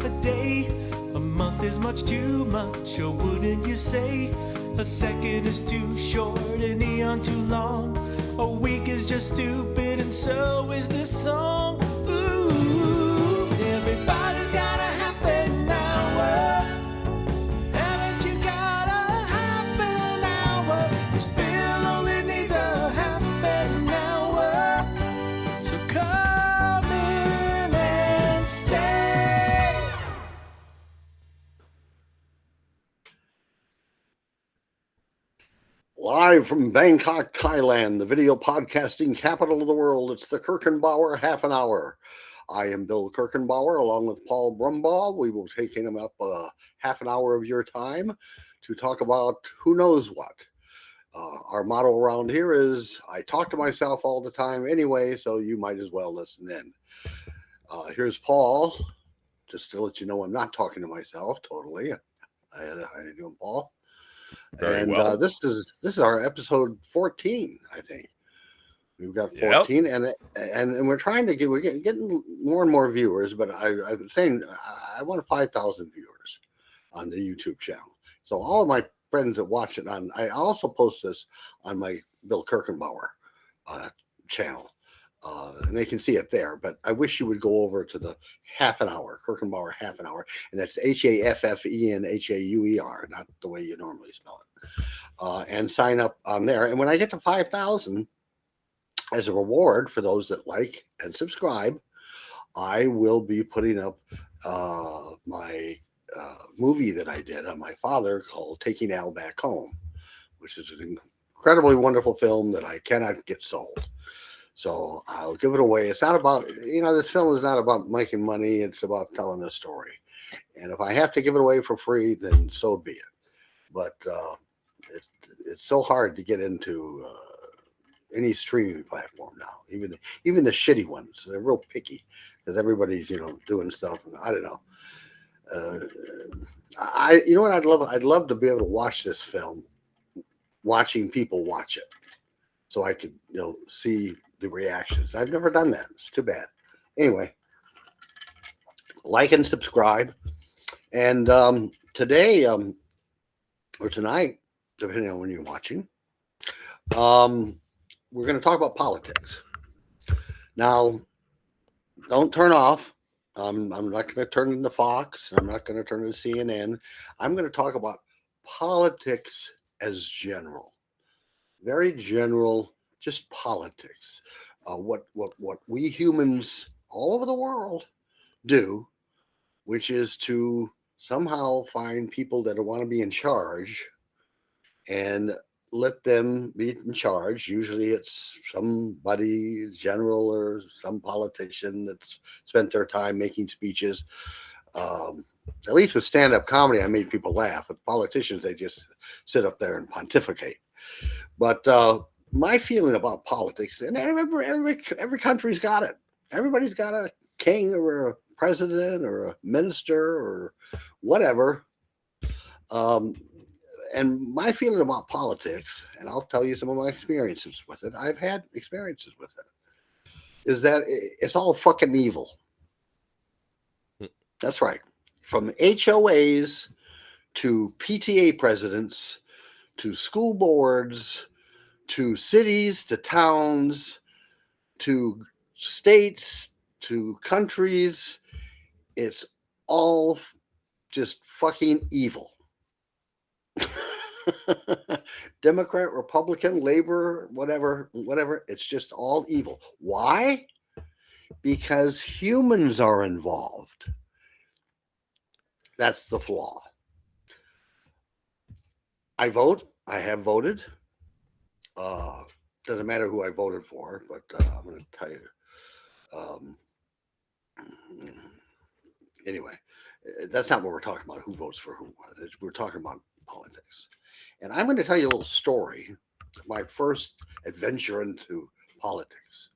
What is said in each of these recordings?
half a day. A month is much too much, or wouldn't you say? A second is too short, an eon too long. A week is just stupid, and so is this song. Ooh, everybody's got a half an hour. Haven't you got a half an hour? This bill only needs a half an hour. So come in and stay. Live from Bangkok, Thailand, the video podcasting capital of the world, it's the Kirchenbauer Half an Hour. I am Bill Kirchenbauer, along with Paul Brumbaugh. We will take him up half an hour of your time to talk about who knows what. Our motto around here is, I talk to myself all the time anyway, so you might as well listen in. Here's Paul, just to let you know I'm not talking to myself totally. How you doing, Paul? Very well. This is our episode 14, I think. We've got 14, yep. and we're trying to we're getting more and more viewers, but I've been saying I want 5,000 viewers on the YouTube channel. So all of my friends that watch it I also post this on my Bill Kirchenbauer channel, and they can see it there. But I wish you would go over to the half an hour, Kirchenbauer Half an Hour, and that's HAFFENHAUER, not the way you normally spell it, and sign up on there. And when I get to 5,000, as a reward for those that like and subscribe, I will be putting up my movie that I did on my father called Taking Al Back Home, which is an incredibly wonderful film that I cannot get sold. So I'll give it away. It's not about, this film is not about making money. It's about telling a story. And if I have to give it away for free, then so be it. But it's so hard to get into any streaming platform now. Even the shitty ones, they're real picky because everybody's doing stuff. And I don't know. What I'd love to be able to watch this film, watching people watch it, so I could see the reactions. I've never done that. It's too bad. Anyway, like and subscribe. And today or tonight, depending on when you're watching, we're going to talk about politics. Now, don't turn off. I'm not going to turn into Fox. I'm not going to turn into CNN. I'm going to talk about politics as general. Very general, just politics. What we humans all over the world do, which is to somehow find people that want to be in charge and let them be in charge. Usually it's somebody general or some politician that's spent their time making speeches. At least with stand-up comedy, I made people laugh. With politicians, they just sit up there and pontificate. But my feeling about politics, and every country's got it. Everybody's got a king or a president or a minister or whatever. And my feeling about politics, and I'll tell you some of my experiences with it, I've had experiences with it, is that it's all fucking evil. That's right. From HOAs to PTA presidents to school boards to cities to towns to states to countries, it's all just fucking evil. Democrat, Republican, Labor, whatever, it's just all evil. Why? Because humans are involved. That's the flaw. I vote. I have voted. Doesn't matter who I voted for, but I'm going to tell you. Anyway, that's not what we're talking about, who votes for who. We're talking about politics. And I'm going to tell you a little story, my first adventure into politics.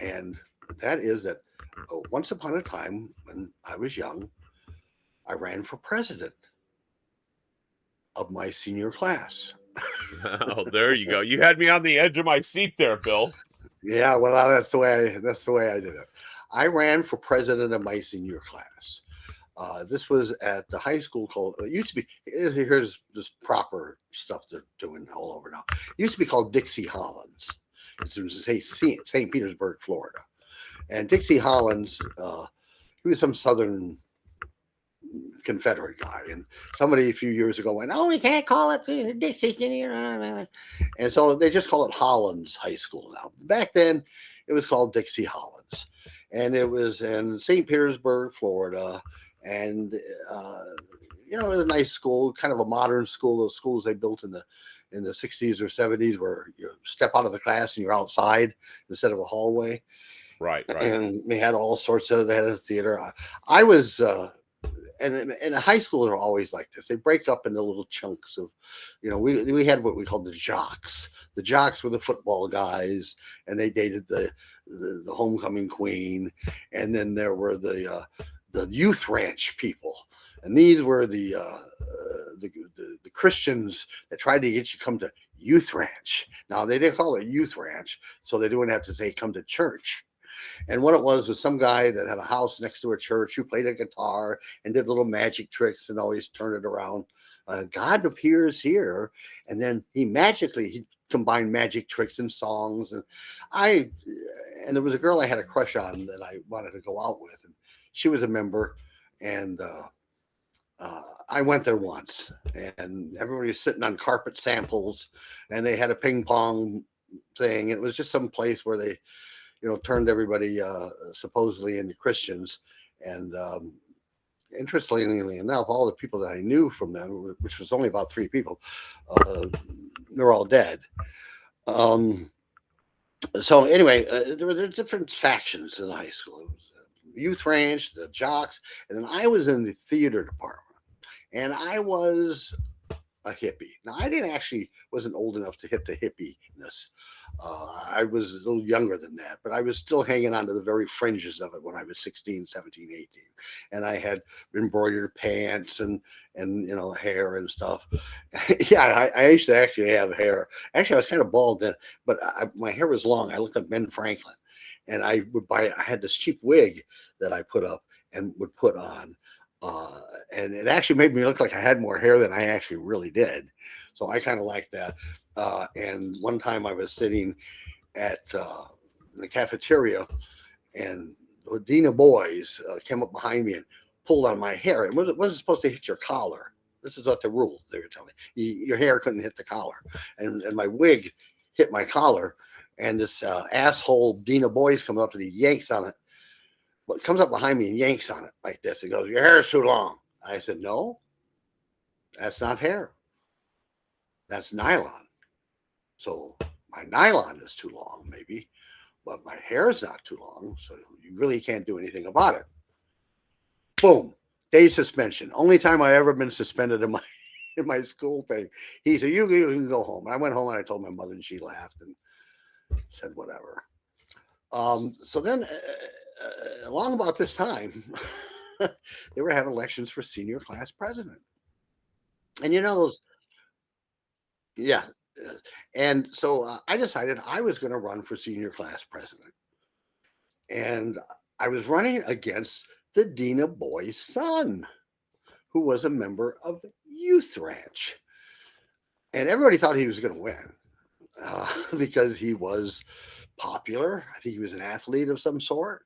And that is that once upon a time, when I was young, I ran for president of my senior class. Oh, there you go. You had me on the edge of my seat there, Bill. Yeah, well, that's the way I did it. I ran for president of my senior class. This was at the high school called, it used to be, here's this proper stuff they're doing all over now. It used to be called Dixie Hollins. It's in St. Petersburg, Florida. And Dixie Hollins, he was some Southern Confederate guy. And somebody a few years ago went, "Oh, we can't call it Dixie." And so they just call it Hollins High School now. Back then, it was called Dixie Hollins. And it was in St. Petersburg, Florida. And, it was a nice school, kind of a modern school. Those schools they built in the 60s or 70s where you step out of the class and you're outside instead of a hallway. Right. And we had all sorts of, they had a theater. I was, and high schools are always like this. They break up into little chunks of, we had what we called the jocks. The jocks were the football guys, and they dated the homecoming queen. And then there were the youth ranch people, and these were the Christians that tried to get you to come to youth ranch. Now they didn't call it youth ranch, so they didn't have to say come to church. And what it was some guy that had a house next to a church who played a guitar and did little magic tricks and always turned it around. God appears here, and then he combined magic tricks and songs. And there was a girl I had a crush on that I wanted to go out with, and she was a member, and I went there once, and everybody was sitting on carpet samples, and they had a ping pong thing. It was just some place where they turned everybody supposedly into Christians. And interestingly enough, all the people that I knew from them, which was only about 3 people, they're all dead. So anyway, there were different factions in high school. It was youth ranch, the jocks, and then I was in the theater department, and I was a hippie. Now I wasn't old enough to hit the hippiness. I was a little younger than that, but I was still hanging on to the very fringes of it when I was 16, 17, 18. And I had embroidered pants and hair and stuff. Yeah, I used to actually have hair. Actually, I was kind of bald then, but my hair was long. I looked like Ben Franklin. And I had this cheap wig that I put up and would put on. And it actually made me look like I had more hair than I actually really did. So I kind of liked that. And one time I was sitting at in the cafeteria, and the dean of boys came up behind me and pulled on my hair. It wasn't supposed to hit your collar. This is what the rule they were telling me. Your hair couldn't hit the collar. And my wig hit my collar. And this asshole dean of boys comes up and he yanks on it. Well, comes up behind me and yanks on it like this. He goes, "Your hair is too long." I said, "No, that's not hair. That's nylon. So my nylon is too long, maybe, but my hair is not too long. So you really can't do anything about it." Boom. Day suspension. Only time I ever been suspended in my school thing. He said, you can go home. And I went home and I told my mother, and she laughed and said, whatever. So then along about this time, they were having elections for senior class president. And those, yeah. And so I decided I was going to run for senior class president. And I was running against the dean of boys' son, who was a member of Youth Ranch. And everybody thought he was going to win because he was popular. I think he was an athlete of some sort.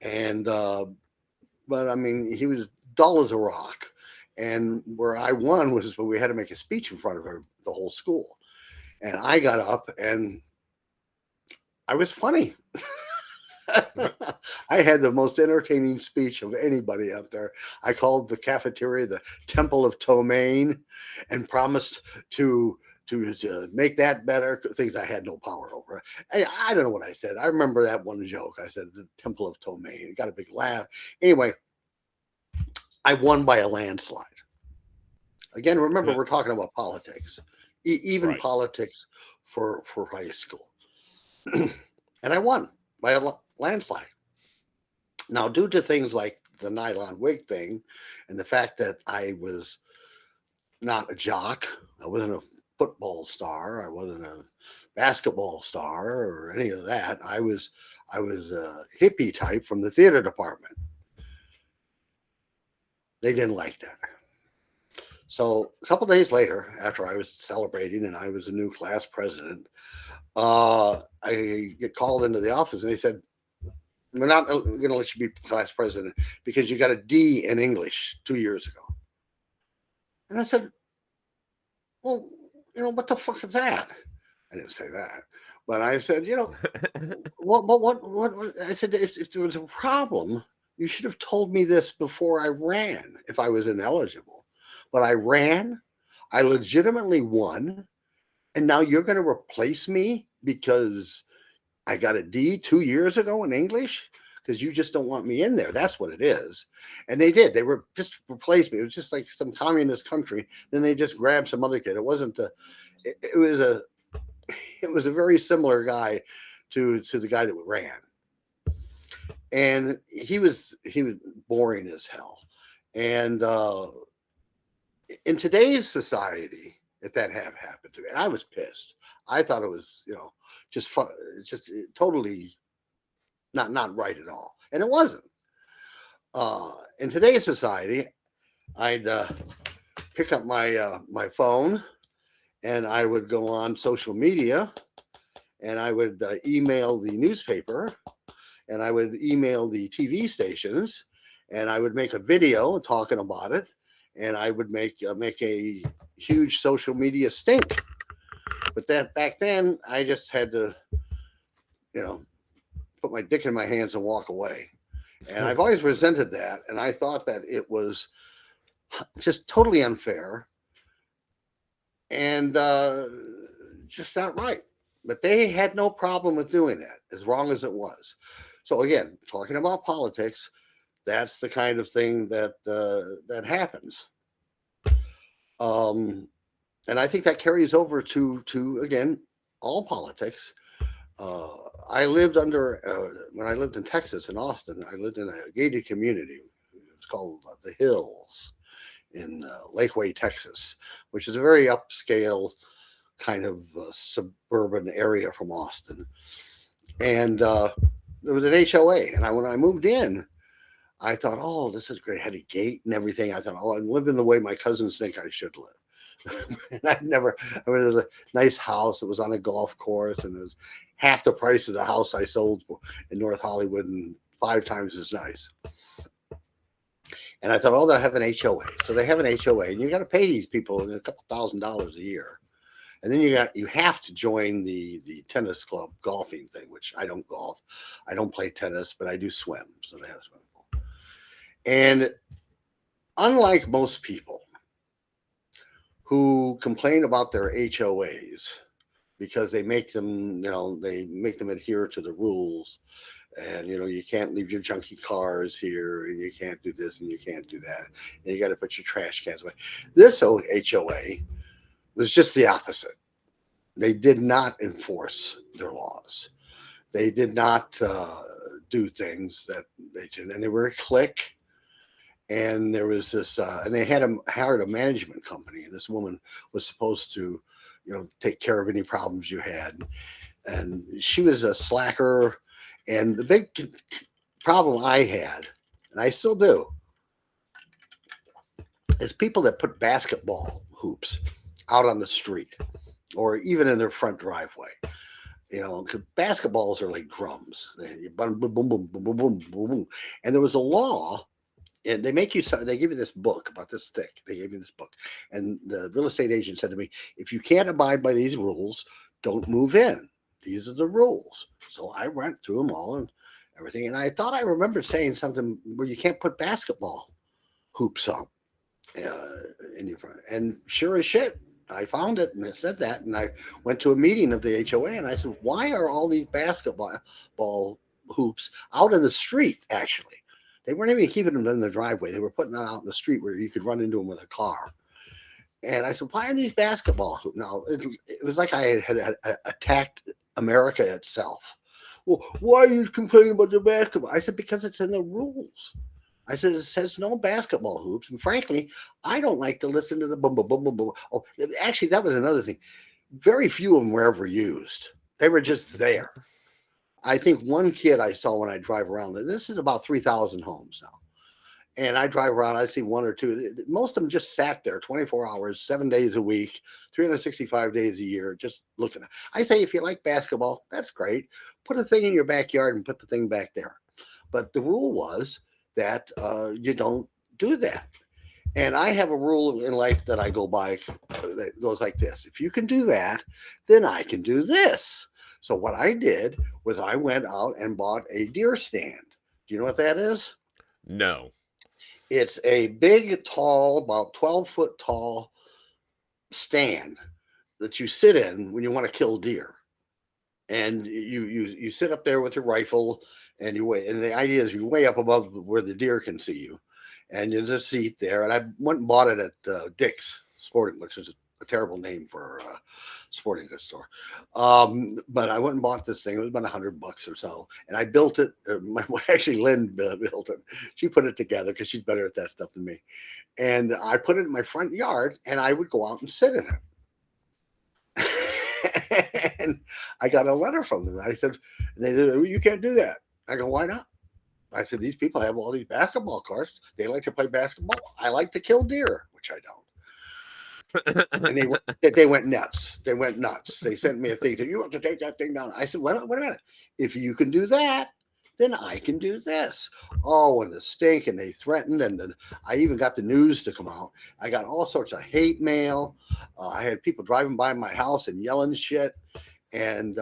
And, but I mean, he was dull as a rock. And where I won was when we had to make a speech in front of the whole school. And I got up and I was funny. I had the most entertaining speech of anybody out there. I called the cafeteria the Temple of Ptomaine and promised to make that better. Things I had no power over. I don't know what I said. I remember that one joke. I said the Temple of Ptomaine. Got a big laugh. Anyway, I won by a landslide. Again, remember, we're talking about politics, even right. Politics for high school. And I won by a landslide. Now, due to things like the nylon wig thing and the fact that I was not a jock, I wasn't a football star, I wasn't a basketball star or any of that. I was a hippie type from the theater department. They didn't like that. So a couple days later, after I was celebrating and I was a new class president, I get called into the office and they said, "We're not going to let you be class president because you got a D in English 2 years ago." And I said, "Well, what the fuck is that?" I didn't say that, but I said, what? I said, if there was a problem, you should have told me this before I ran if I was ineligible. But I ran, I legitimately won, and now you're going to replace me because I got a D 2 years ago in English because you just don't want me in there. That's what it is. And they did. They were just replaced me. It was just like some communist country. Then they just grabbed some other kid. It wasn't the. It was a. It was a very similar guy to the guy that ran, and he was boring as hell. And in today's society, if that had happened to me, and I was pissed. I thought it was just fun, just totally not right at all, and it wasn't. In today's society, I'd pick up my phone and I would go on social media and I would email the newspaper and I would email the TV stations and I would make a video talking about it and I would make a huge social media stink. But that back then, I just had to, put my dick in my hands and walk away. And I've always resented that, and I thought that it was just totally unfair and just not right. But they had no problem with doing that as long as it was. So again, talking about politics, that's the kind of thing that happens. And I think that carries over to again all politics. I lived when I lived in Texas in Austin. I lived in a gated community. It was called the Hills in Lakeway, Texas, which is a very upscale kind of suburban area from Austin. And there was an HOA, and when I moved in, I thought, oh, this is great. I had a gate and everything. I thought, oh, I'm living the way my cousins think I should live. And I was a nice house. It was on a golf course and it was half the price of the house I sold in North Hollywood and 5 times as nice. And I thought, oh, they'll have an HOA. So they have an HOA and you got to pay these people a couple $1,000s a year. And then you have to join the tennis club golfing thing, which I don't golf. I don't play tennis, but I do swim. So they have a swimming pool. And unlike most people who complain about their HOAs because they make them, adhere to the rules. And, you can't leave your junky cars here and you can't do this and you can't do that. And you got to put your trash cans away. This HOA was just the opposite. They did not enforce their laws. They did not do things that they did. And they were a clique. And there was this, and they hired a management company. And this woman was supposed to, take care of any problems you had. And she was a slacker. And the big problem I had, and I still do, is people that put basketball hoops out on the street or even in their front driveway. Because basketballs are like drums. They boom, boom, boom, boom, boom, boom, boom, boom. And there was a law. And they give you this book about this thick. They gave me this book. And the real estate agent said to me, if you can't abide by these rules, don't move in. These are the rules. So I went through them all and everything. And I thought I remembered saying something where you can't put basketball hoops up in your front. And sure as shit, I found it and it said that. And I went to a meeting of the HOA and I said, why are all these basketball hoops out in the street, actually? They weren't even keeping them in the driveway. They were putting them out in the street where you could run into them with a car. And I said, why are these basketball hoops? Now, it was like I had attacked America itself. Well, why are you complaining about the basketball? I said, because it's in the rules. I said, it says no basketball hoops. And frankly, I don't like to listen to the boom, boom, boom, boom, boom. Oh, actually, that was another thing. Very few of them were ever used. They were just there. I think one kid I saw when I drive around, this is about 3,000 homes now. And I drive around, I see one or two. Most of them just sat there 24 hours, 7 days a week, 365 days a year, just looking. I say, if you like basketball, that's great. Put a thing in your backyard and put the thing back there. But the rule was that you don't do that. And I have a rule in life that I go by that goes like this: if you can do that, then I can do this. So what I did was I went out and bought a deer stand. Do you know what that is? No. It's a big, tall, about 12-foot tall stand that you sit in when you want to kill deer. And you sit up there with your rifle and you wait. And the idea is you way up above where the deer can see you. And there's a seat there. And I went and bought it at Dick's Sporting, which is a terrible name for a sporting goods store. But I went and bought this thing. It was about $100 or so. And I built it. Actually, Lynn built it. She put it together because she's better at that stuff than me. And I put it in my front yard and I would go out and sit in it. And I got a letter from them. I said, they said, you can't do that. I go, why not? I said, these people have all these basketball cards. They like to play basketball. I like to kill deer, which I don't. And they went nuts. They went nuts. They sent me a thing. Said, you have to take that thing down. I said, wait a minute. If you can do that, then I can do this. Oh, and the stink, and they threatened, and then I even got the news to come out. I got all sorts of hate mail. I had people driving by my house and yelling shit, and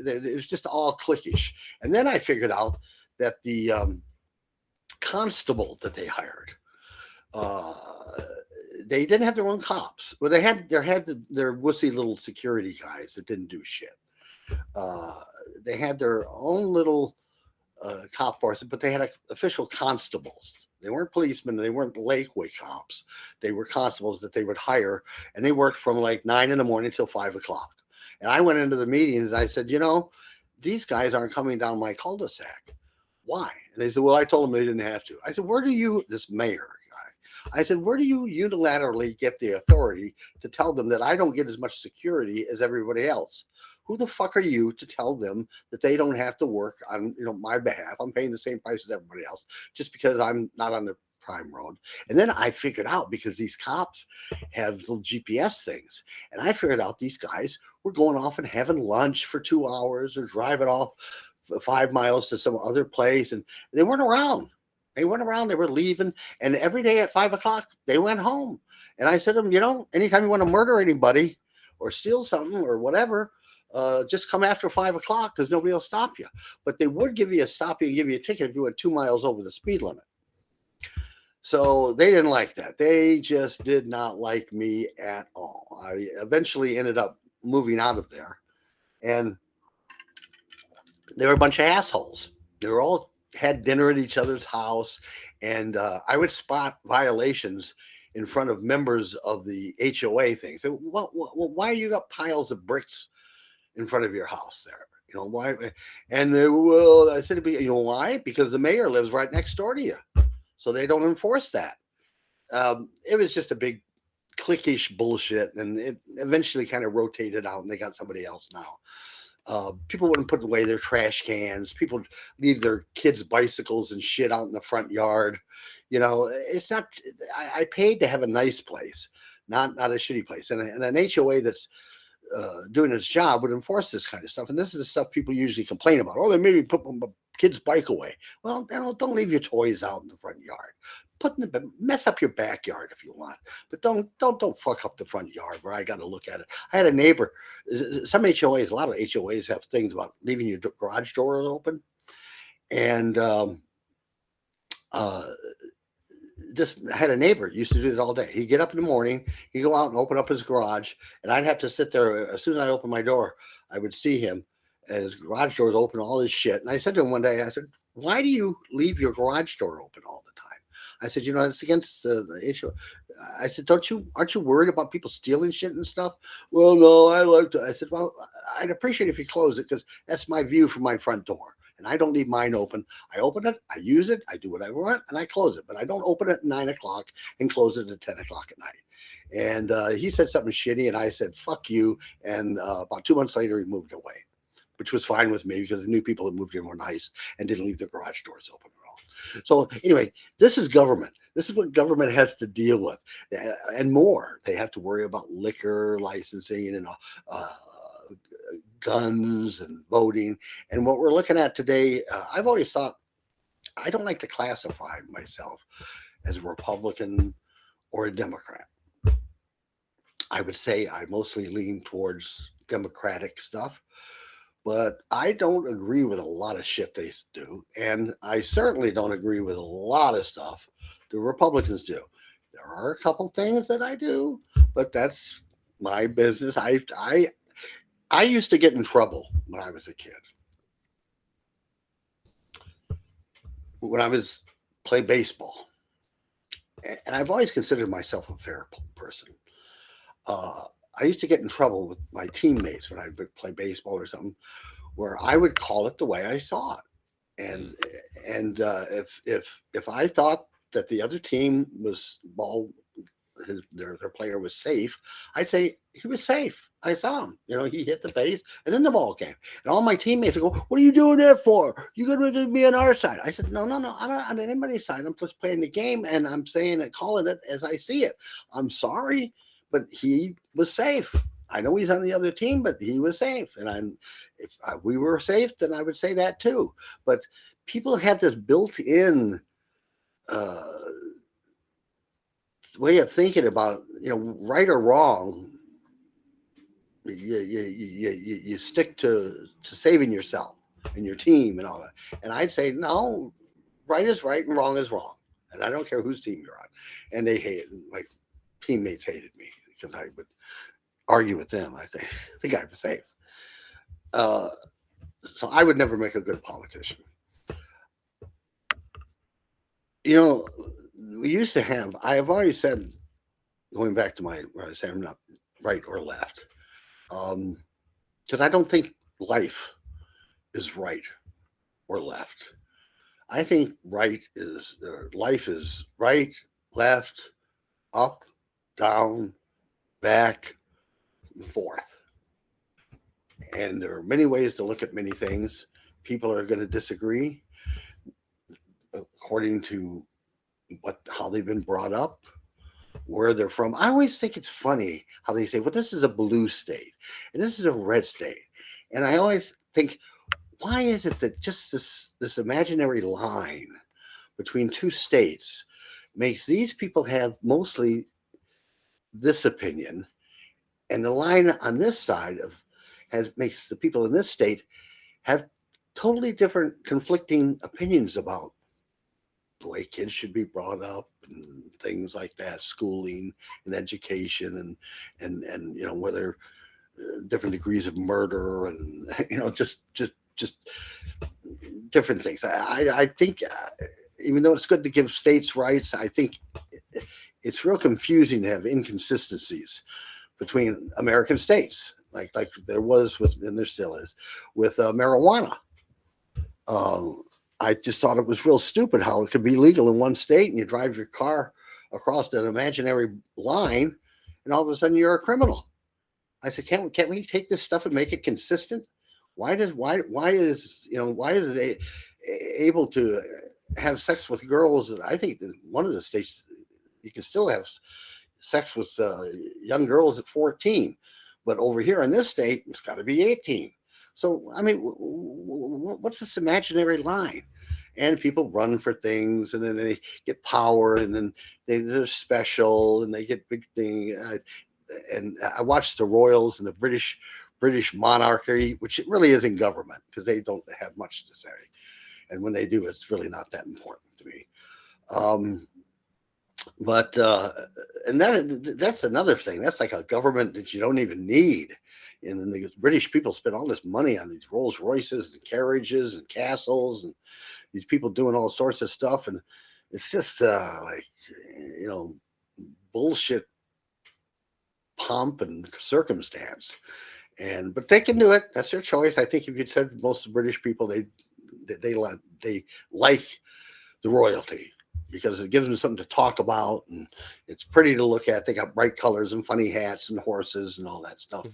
it was just all cliquish. And then I figured out that the constable that they hired, they didn't have their own cops. Well, they had their wussy little security guys that didn't do shit. They had their own little cop force, but they had official constables. They weren't policemen. They weren't Lakeway cops. They were constables that they would hire, and they worked from like 9 a.m. till 5 o'clock. And I went into the meetings. And I said, these guys aren't coming down my cul-de-sac. Why? And they said, well, I told them they didn't have to. I said, this mayor guy, I said, where do you unilaterally get the authority to tell them that I don't get as much security as everybody else? Who the fuck are you to tell them that they don't have to work on my behalf? I'm paying the same price as everybody else just because I'm not on the prime road. And then I figured out, because these cops have little GPS things, and I figured out these guys were going off and having lunch for 2 hours or driving off 5 miles to some other place, and they weren't around. They were leaving, and every day at 5 o'clock they went home. And I said to them, anytime you want to murder anybody or steal something or whatever, just come after 5 o'clock, because nobody will stop you. But they would give you a ticket if you went 2 miles over the speed limit. So they didn't like that. They just did not like me at all. I eventually ended up moving out of there, and they were a bunch of assholes. They were all had dinner at each other's house, and I would spot violations in front of members of the HOA thing. So, why you got piles of bricks in front of your house there? Why? And I said, why? Because the mayor lives right next door to you, so they don't enforce that. It was just a big cliquish bullshit, and it eventually kind of rotated out, and they got somebody else now. People wouldn't put away their trash cans. People leave their kids' bicycles and shit out in the front yard. It's not. I paid to have a nice place, not a shitty place, and an HOA that's doing its job would enforce this kind of stuff. And this is the stuff people usually complain about. Oh, they made me put my kid's bike away. Well, don't leave your toys out in the front yard. Mess up your backyard if you want, but don't fuck up the front yard where I got to look at it. I had a neighbor. Some HOAs, a lot of HOAs have things about leaving your garage doors open, and just had a neighbor used to do it all day. He'd get up in the morning, he'd go out and open up his garage, and I'd have to sit there. As soon as I opened my door, I would see him, and his garage door was open, all his shit. And I said to him one day, I said, why do you leave your garage door open all the time? I said, it's against the issue. I said, aren't you worried about people stealing shit and stuff? Well, no, I like to. I said, well, I'd appreciate if you close it, because that's my view from my front door. And I don't leave mine open. I open it, I use it, I do what I want, and I close it. But I don't open it at 9 o'clock and close it at 10 o'clock at night. And he said something shitty, and I said, fuck you. And about 2 months later, he moved away, which was fine with me, because the new people that moved in were nice and didn't leave their garage doors open at all. So anyway, this is government. This is what government has to deal with, and more. They have to worry about liquor licensing and guns and voting. And what we're looking at today, I've always thought I don't like to classify myself as a Republican or a Democrat. I would say I mostly lean towards Democratic stuff, but I don't agree with a lot of shit they do. And I certainly don't agree with a lot of stuff the Republicans do. There are a couple things that I do, but that's my business. I used to get in trouble when I was a kid. When I was play baseball, and I've always considered myself a fair person. I used to get in trouble with my teammates when I would play baseball or something, where I would call it the way I saw it, and if I thought that the other team was their player was safe, I'd say he was safe. I saw him. He hit the base, and then the ball came. And all my teammates would go, "What are you doing that for? You got to be on our side." I said, "No, no, no. I'm not on anybody's side. I'm just playing the game, and I'm saying it, calling it as I see it. I'm sorry, but he was safe. I know he's on the other team, but he was safe. And if we were safe, then I would say that too. But people have this built-in uh, way of thinking about, right or wrong. You stick to saving yourself and your team and all that. And I'd say, no, right is right and wrong is wrong. And I don't care whose team you're on. And they hated, my teammates hated me because I would argue with them. I think the guy was safe. Uh, so I would never make a good politician. We used to have, I have always said, going back to where I say I'm not right or left, because I don't think life is right or left. I think life is right, left, up, down, back, and forth. And there are many ways to look at many things. People are going to disagree according to how they've been brought up, where they're from. I always think it's funny how they say, "Well, this is a blue state and this is a red state," and I always think, why is it that just this imaginary line between two states makes these people have mostly this opinion, and the line on this side makes the people in this state have totally different conflicting opinions about the way kids should be brought up and things like that, schooling and education, and whether different degrees of murder and just different things. I think even though it's good to give states rights, I think it's real confusing to have inconsistencies between American states, like there was and there still is with marijuana. I just thought it was real stupid how it could be legal in one state and you drive your car across an imaginary line, and all of a sudden you're a criminal. I said, can't we take this stuff and make it consistent? Why is it able to have sex with girls? And I think that one of the states you can still have sex with young girls at 14, but over here in this state it's got to be 18. So I mean, what's this imaginary line? And people run for things, and then they get power, and then they're special, and they get big thing. And I watched the royals and the British monarchy, which it really isn't government because they don't have much to say, and when they do, it's really not that important to me. But and that's another thing. That's like a government that you don't even need. And then the British people spend all this money on these Rolls Royces and carriages and castles, and these people doing all sorts of stuff, and it's just bullshit pomp and circumstance. But they can do it. That's their choice. I think if you'd said most of the British people, they like the royalty because it gives them something to talk about, and it's pretty to look at. They got bright colors and funny hats and horses and all that stuff.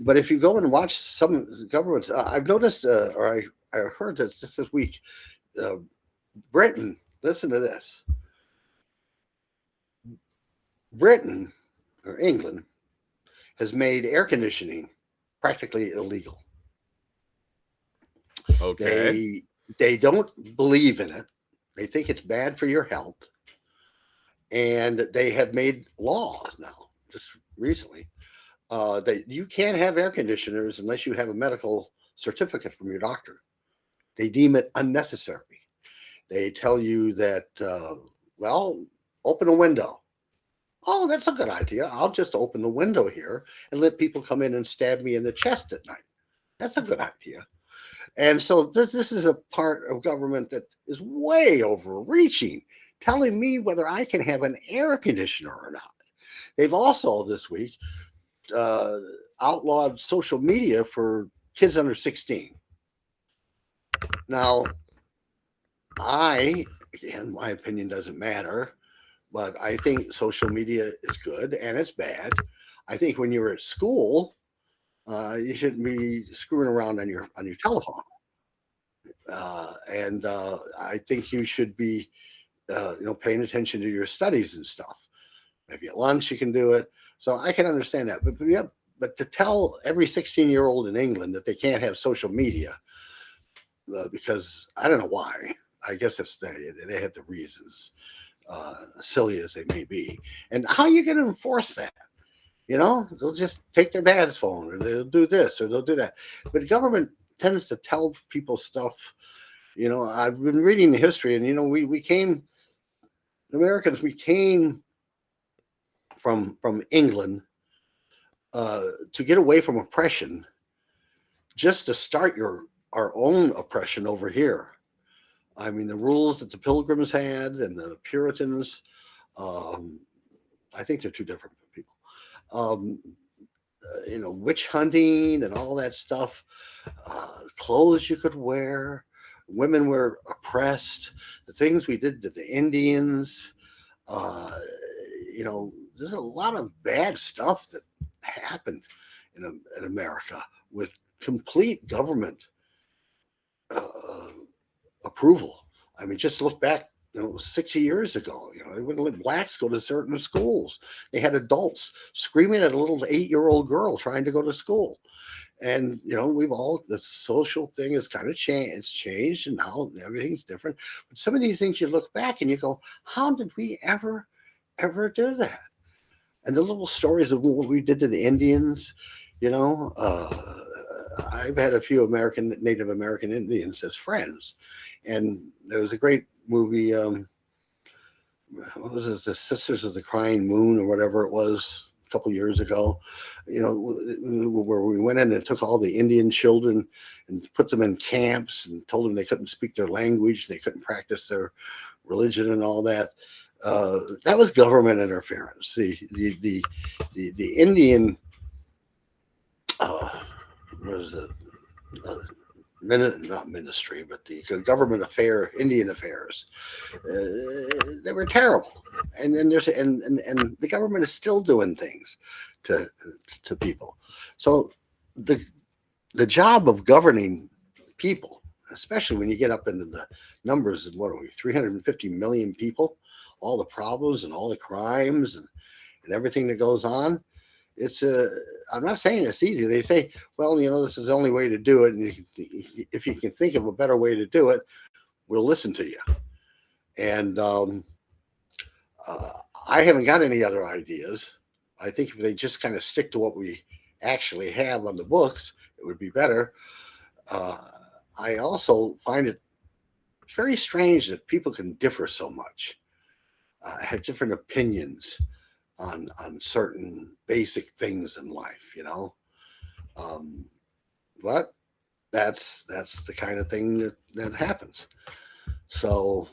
But if you go and watch some governments, I've noticed, or I heard that just this week, Britain, listen to this. Britain or England has made air conditioning practically illegal. Okay. They don't believe in it. They think it's bad for your health, and they have made laws now just recently that you can't have air conditioners unless you have a medical certificate from your doctor. They deem it unnecessary. They tell you that, well, open a window. Oh, that's a good idea. I'll just open the window here and let people come in and stab me in the chest at night. That's a good idea. And so this is a part of government that is way overreaching, telling me whether I can have an air conditioner or not. They've also this week uh, outlawed social media for kids under 16. Now, again, my opinion doesn't matter, but I think social media is good and it's bad. I think when you're at school, you shouldn't be screwing around on your telephone. And I think you should be, paying attention to your studies and stuff. Maybe at lunch you can do it. So I can understand that. But yeah, but to tell every 16-year-old in England that they can't have social media because I don't know why. I guess they have the reasons, silly as they may be. And how are you going to enforce that? They'll just take their dad's phone, or they'll do this, or they'll do that. But government tends to tell people stuff. I've been reading the history, and we came, we came from England to get away from oppression, just to start our own oppression over here. I mean, the rules that the Pilgrims had and the Puritans, I think they're two different people. Witch hunting and all that stuff, clothes you could wear, women were oppressed, the things we did to the Indians. Uh, there's a lot of bad stuff that happened in America with complete government uh, approval. I mean, just look back, 60 years ago, they wouldn't let blacks go to certain schools. They had adults screaming at a little 8-year-old girl trying to go to school. And, the social thing has kind of changed. It's changed and now everything's different. But some of these things you look back and you go, how did we ever do that? And the little stories of what we did to the Indians, I've had a few Native American Indians as friends. And there was a great movie, what was it, The Sisters of the Crying Moon or whatever it was, a couple years ago, where we went in and took all the Indian children and put them in camps and told them they couldn't speak their language, they couldn't practice their religion and all that. That was government interference. The Indian was a not ministry, but the government Indian affairs. They were terrible, and then and the government is still doing things to people. So the job of governing people, especially when you get up into the numbers of, what are we, 350 million people, all the problems and all the crimes and everything that goes on. I'm not saying it's easy. They say, well, this is the only way to do it. And if you can think of a better way to do it, we'll listen to you. And I haven't got any other ideas. I think if they just kind of stick to what we actually have on the books, it would be better. I also find it very strange that people can differ so much, have different opinions on certain basic things in life, but that's the kind of thing that happens. So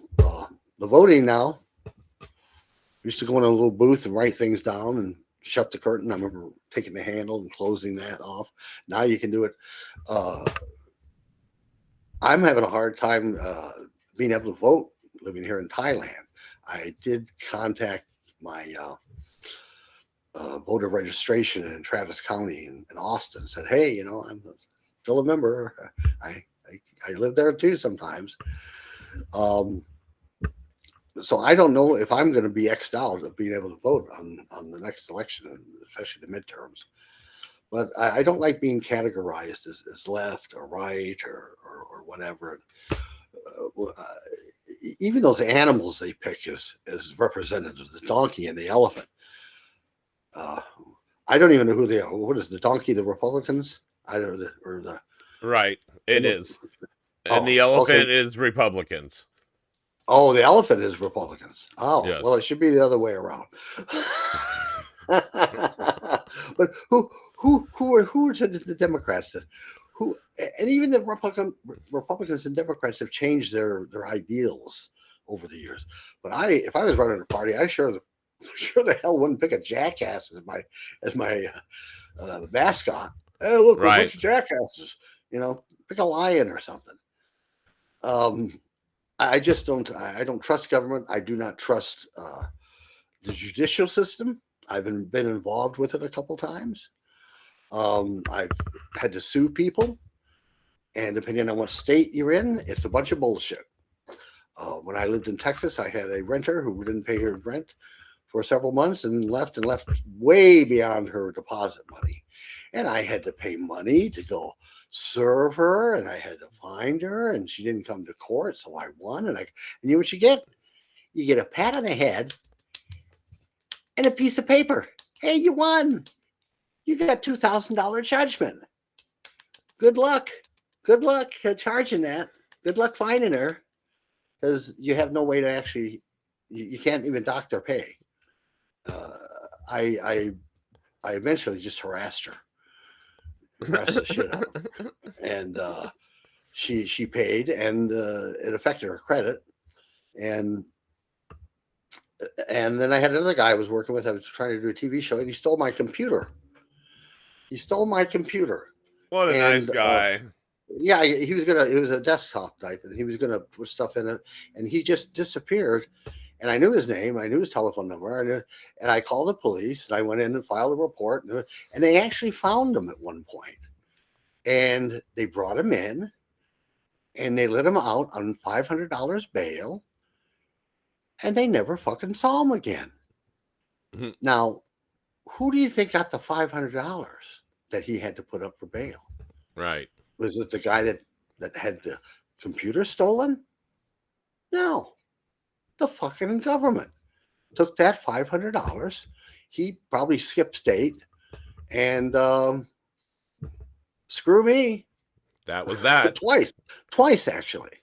the voting now, used to go in a little booth and write things down and shut the curtain. I remember taking the handle and closing that off. Now you can do it. I'm having a hard time being able to vote living here in Thailand. I did contact my voter registration in Travis County in Austin. Said, hey, I'm still a member. I live there too sometimes. Um, so I don't know if I'm going to be X'd out of being able to vote on the next election, especially the midterms. But I don't like being categorized as left or right or whatever. Even those animals they pick as representatives, the donkey and the elephant. Uh, I don't even know who they are. What is the donkey? The Republicans? I don't know. Or the Right. It is. And oh, the elephant okay. is Republicans. Oh, the elephant is Republicans. Oh, well, it Yes. should be the other way around. But who are the Democrats that who and even the Republicans and Democrats have changed their ideals over the years. But if I was running a party, I sure the hell wouldn't pick a jackass as my mascot. Hey, look, we're a Right. bunch of jackasses. Pick a lion or something. I just don't. I don't trust government. I do not trust the judicial system. I've been involved with it a couple times. I've had to sue people, and depending on what state you're in, it's a bunch of bullshit. When I lived in Texas, I had a renter who didn't pay her rent for several months and left way beyond her deposit money. And I had to pay money to go serve her, and I had to find her, and she didn't come to court, so I won. And you know what you get? You get a pat on the head and a piece of paper. Hey, you won. You got $2,000 judgment. Good luck. Good luck charging that. Good luck finding her, because you have no way to actually. You can't even dock their pay. I eventually just harassed the shit out of her, and she paid, and it affected her credit, and then I had another guy I was working with. I was trying to do a TV show, and he stole my computer. What a nice And guy. yeah, he was gonna. It was a desktop type, and he was gonna put stuff in it, and he just disappeared. And I knew his name, I knew his telephone number, and I called the police, and I went in and filed a report, and they actually found him at one point, and they brought him in, and they let him out on $500 bail, and they never fucking saw him again. Mhm. Now, who do you think got the $500 that he had to put up for bail? Right. Was it the guy that had the computer stolen? No, the fucking government took that $500. He probably skipped state, and screw me. That was that. twice actually.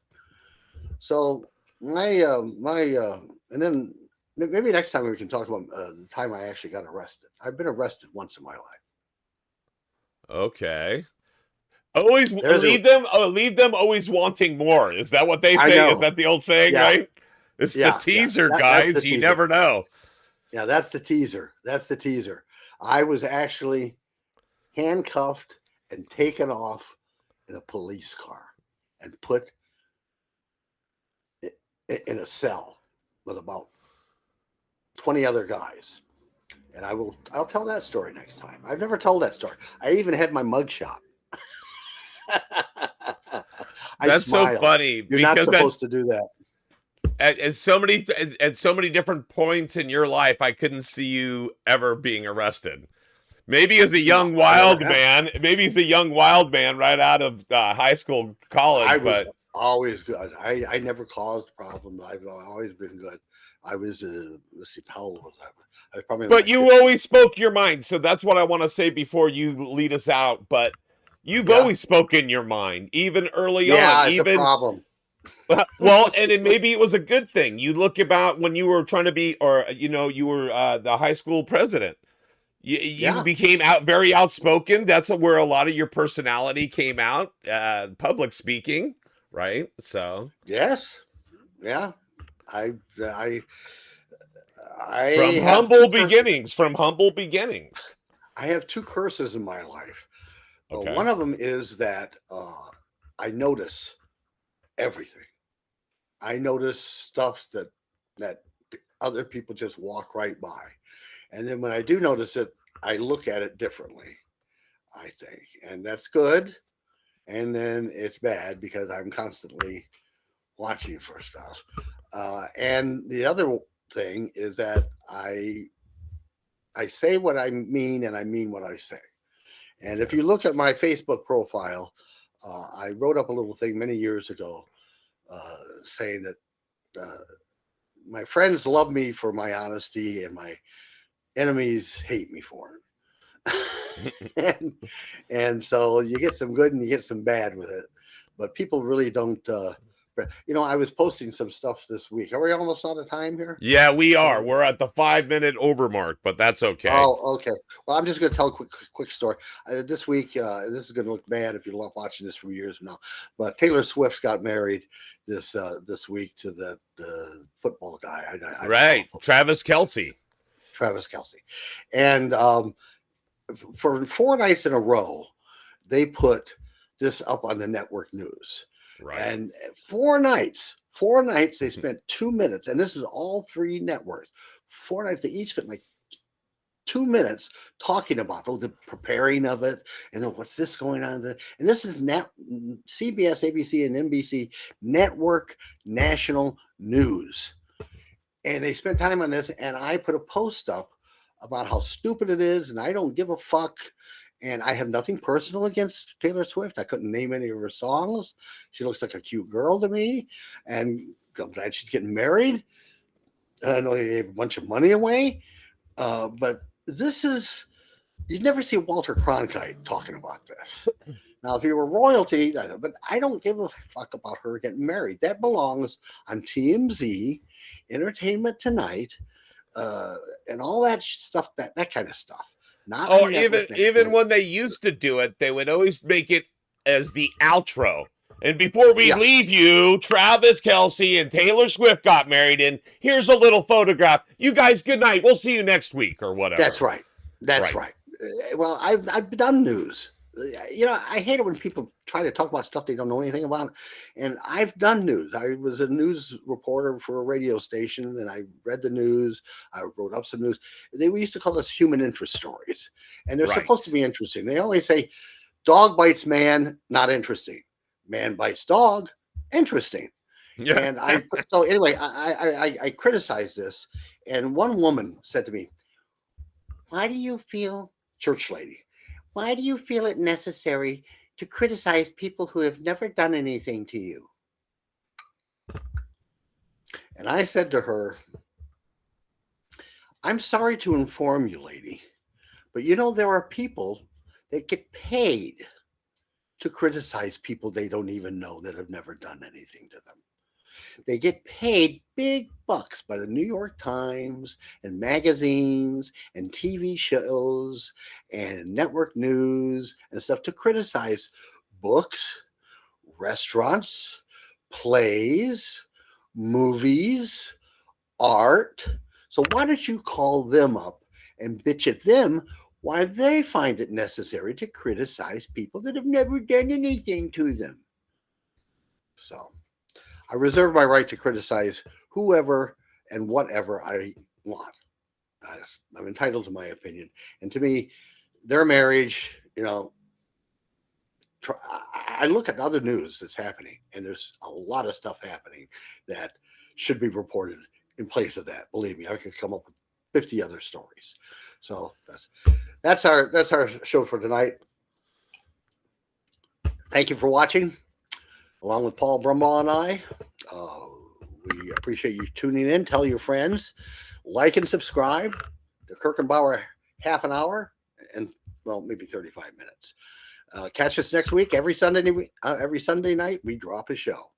So and then maybe next time we can talk about the time I actually got arrested. I've been arrested once in my life. Okay. Always There's a leave them always wanting more. Is that what they I say? Is know. that the old saying, Yeah, right? It's the yeah. teaser, That's the guys. You teaser. never know. Yeah, that's the teaser. I was actually handcuffed and taken off in a police car and put in a cell with about 20 other guys. And I'll tell that story next time. I've never told that story. I even had my mugshot. I That's smiled. so funny. You're not because supposed to do that. at so many different points in your life, I couldn't see you ever being arrested. Maybe as a No, young I never wild have. man, maybe he's a young wild man right out of high school, college. I was But always good. I never caused problems. I've always been good. I was let's see, how old was I? I was probably in but my you 50s. always spoke your mind, so that's what I want to say before you lead us out. But you've Yeah, always spoken your mind, even early on. yeah, it's a Even problem. well, and maybe it was a good thing. You look about when you were trying to be, or you were the high school president. You Yeah, became very outspoken. That's where a lot of your personality came out, public speaking, right? So yes, yeah. I I I from have humble beginnings, from humble beginnings. I have two curses in my life. Okay. One of them is that I notice everything. I notice stuff that other people just walk right by, and then when I do notice it, I look at it differently. I think, and that's good. And then it's bad because I'm constantly watching for stuff. And the other thing is that I say what I mean and I mean what I say. And if you look at my Facebook profile, I wrote up a little thing many years ago saying that my friends love me for my honesty and my enemies hate me for it. and so you get some good and you get some bad with it. But people really don't. I was posting some stuff this week. Are we almost out of time here? Yeah, we are. We're at the 5-minute over mark, but that's okay. Oh, okay. Well, I'm just going to tell a quick story. This week, this is going to look bad if you're not watching this from years from now. But Taylor Swift got married this week to the football guy. Right, Travis Kelce. Travis Kelce, and for 4 nights in a row, they put this up on the network news. Right. And 4 nights, they spent 2 minutes, and this is all 3 networks. 4 nights, they each spent like 2 minutes talking about the preparing of it, and then what's this going on. And this is CBS, ABC, and NBC network national news. And they spent time on this, and I put a post up about how stupid it is, and I don't give a fuck. And I have nothing personal against Taylor Swift. I couldn't name any of her songs. She looks like a cute girl to me. And I'm glad she's getting married. I know they gave a bunch of money away. But this is, you'd never see Walter Cronkite talking about this. Now, if you were royalty, but I don't give a fuck about her getting married. That belongs on TMZ, Entertainment Tonight, and all that stuff, that kind of stuff. Not even when they used to do it, they would always make it as the outro. And before we leave you, Travis Kelce and Taylor Swift got married, and here's a little photograph. You guys, good night. We'll see you next week or whatever. That's right. That's right. Well, I've done news. I hate it when people try to talk about stuff they don't know anything about. And I've done news. I was a news reporter for a radio station, and I read the news. I wrote up some news. We used to call this human interest stories. And they're supposed to be interesting. They always say, dog bites man, not interesting. Man bites dog, interesting. Yeah. And I criticized this. And one woman said to me, why do you feel, church lady, why do you feel it necessary to criticize people who have never done anything to you? And I said to her, I'm sorry to inform you, lady, but there are people that get paid to criticize people they don't even know that have never done anything to them. They get paid big bucks by the New York Times and magazines and TV shows and network news and stuff to criticize books, restaurants, plays, movies, art. So why don't you call them up and bitch at them why they find it necessary to criticize people that have never done anything to them? So I reserve my right to criticize whoever and whatever I want. I'm entitled to my opinion. And to me, their marriage, I look at other news that's happening, and there's a lot of stuff happening that should be reported in place of that. Believe me, I could come up with 50 other stories. So that's our show for tonight. Thank you for watching. Along with Paul Brumbaugh and I, we appreciate you tuning in. Tell your friends, like and subscribe to Kirchenbauer Haffenhauer, and maybe 35 minutes. Catch us next week. Every Sunday night we drop a show.